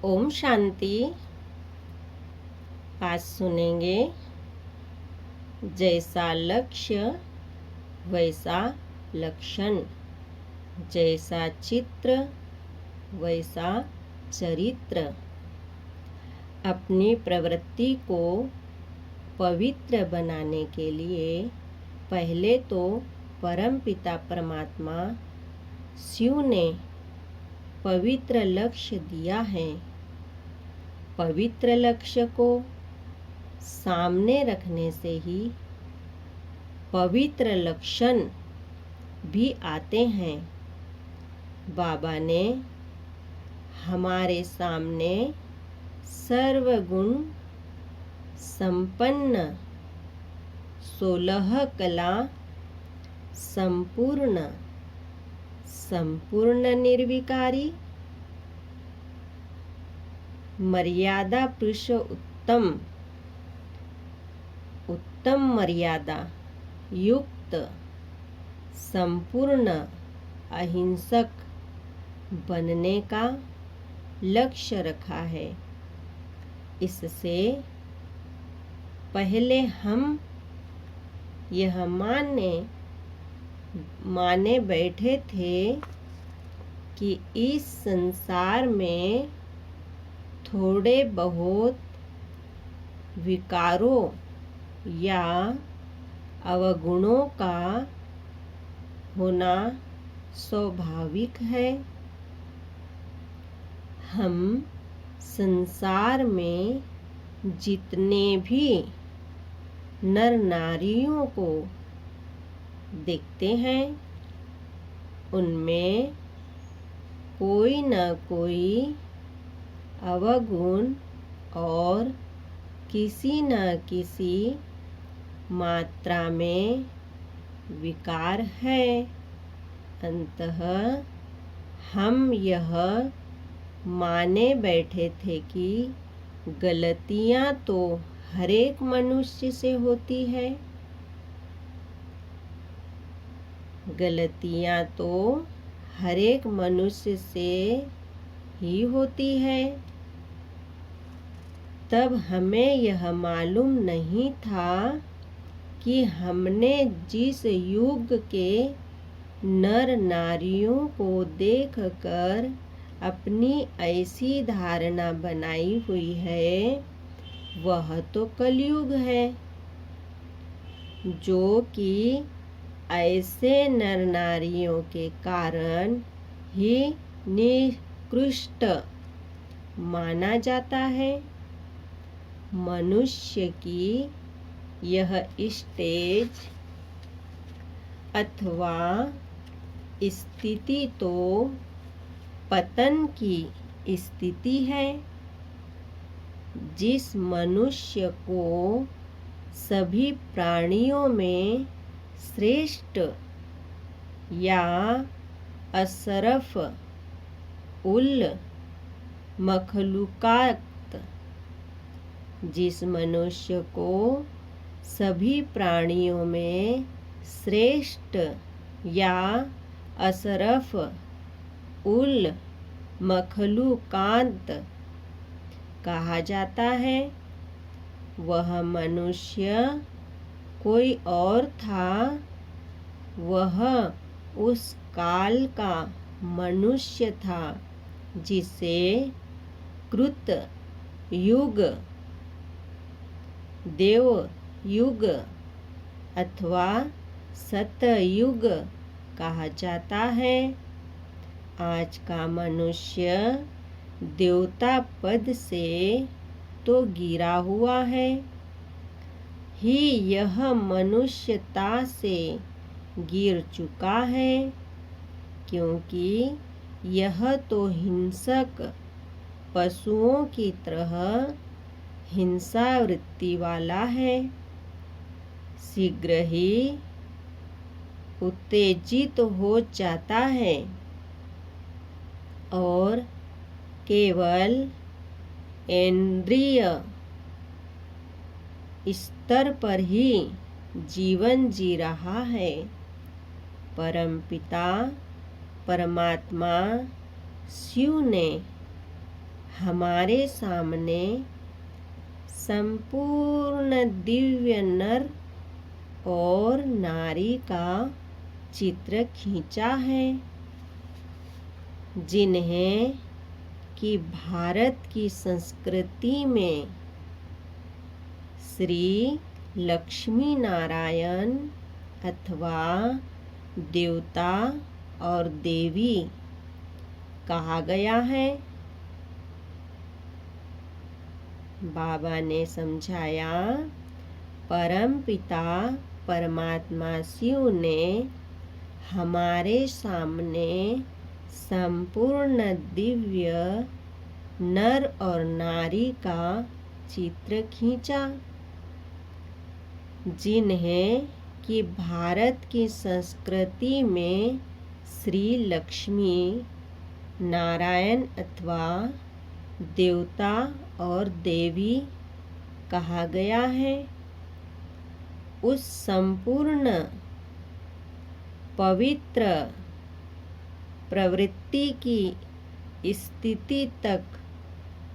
ओम शांति। आज सुनेंगे जैसा लक्ष्य वैसा लक्षण, जैसा चित्र वैसा चरित्र। अपनी प्रवृत्ति को पवित्र बनाने के लिए पहले तो परमपिता परमात्मा शिव ने पवित्र लक्ष्य दिया है। पवित्र लक्ष्य को सामने रखने से ही पवित्र लक्षण भी आते हैं। बाबा ने हमारे सामने सर्वगुण संपन्न 16 कला संपूर्ण निर्विकारी मर्यादा पुरुषोत्तम उत्तम मर्यादा युक्त संपूर्ण अहिंसक बनने का लक्ष्य रखा है। इससे पहले हम यह माने बैठे थे कि इस संसार में थोड़े बहुत विकारों या अवगुणों का होना स्वाभाविक है। हम संसार में जितने भी नर नारियों को देखते हैं उनमें कोई न कोई अवगुण और किसी न किसी मात्रा में विकार है। अतः हम यह माने बैठे थे कि गलतियां तो हर एक मनुष्य से होती है। गलतियां तो हर एक मनुष्य से ही होती है। तब हमें यह मालूम नहीं था कि हमने जिस युग के नर नारियों को देखकर अपनी ऐसी धारणा बनाई हुई है वह तो कलयुग है, जो कि ऐसे नर नारियों के कारण ही निकृष्ट माना जाता है। मनुष्य की यह स्टेज अथवा स्थिति तो पतन की स्थिति है। जिस मनुष्य को सभी प्राणियों में श्रेष्ठ या अशरफ उल मखलूकात, जिस मनुष्य को सभी प्राणियों में श्रेष्ठ या अशरफ उल मखलूकात कहा जाता है, वह मनुष्य कोई और था। वह उस काल का मनुष्य था जिसे कृत युग, देव युग अथवा सतयुग कहा जाता है। आज का मनुष्य देवता पद से तो गिरा हुआ है ही, यह मनुष्यता से गिर चुका है, क्योंकि यह तो हिंसक पशुओं की तरह हिंसा वृत्ति वाला है। शीघ्र ही उत्तेजित हो जाता है और केवल इंद्रिय स्तर पर ही जीवन जी रहा है। परमपिता परमात्मा शिव ने हमारे सामने संपूर्ण दिव्य नर और नारी का चित्र खींचा है, जिन्हें कि भारत की संस्कृति में श्री लक्ष्मी नारायण अथवा देवता और देवी कहा गया है। बाबा ने समझाया, परमपिता परमात्मा शिव ने हमारे सामने संपूर्ण दिव्य नर और नारी का चित्र खींचा, जिन्हें कि भारत की संस्कृति में श्री लक्ष्मी नारायण अथवा देवता और देवी कहा गया है। उस संपूर्ण पवित्र प्रवृत्ति की स्थिति तक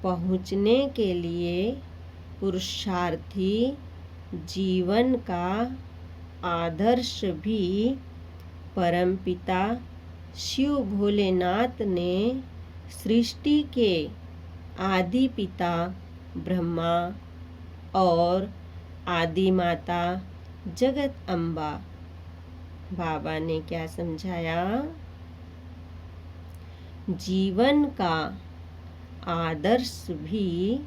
पहुँचने के लिए पुरुषार्थी जीवन का आदर्श भी परमपिता शिव भोलेनाथ ने सृष्टि के आदि पिता ब्रह्मा और आदि माता जगत अम्बा बाबा ने क्या समझाया, जीवन का आदर्श भी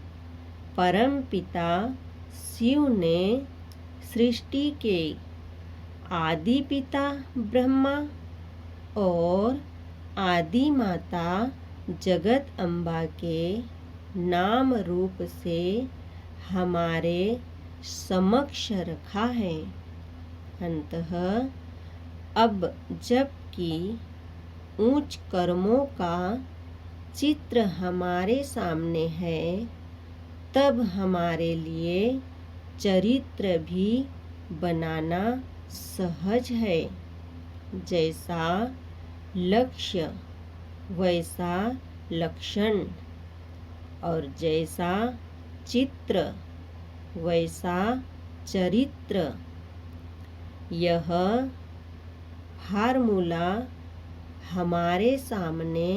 परमपिता शिव ने सृष्टि के आदि पिता ब्रह्मा और आदि माता जगत अम्बा के नाम रूप से हमारे समक्ष रखा है। अंतः अब जबकि उच्च कर्मों का चित्र हमारे सामने है, तब हमारे लिए चरित्र भी बनाना सहज है। जैसा लक्ष्य वैसा लक्षण और जैसा चित्र वैसा चरित्र, यह फार्मूला हमारे सामने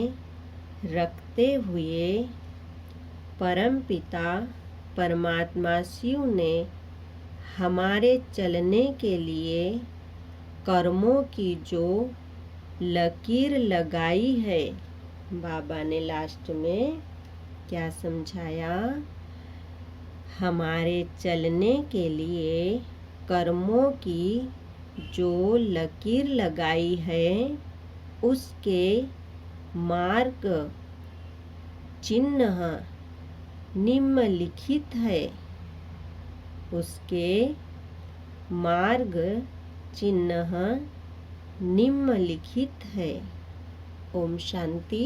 रखते हुए परमपिता परमात्मा शिव ने हमारे चलने के लिए कर्मों की जो लकीर लगाई है, बाबा ने लास्ट में क्या समझाया, हमारे चलने के लिए कर्मों की जो लकीर लगाई है, उसके मार्ग चिन्ह निम्नलिखित है। उसके मार्ग चिन्ह निम्नलिखित है। ओम शांति।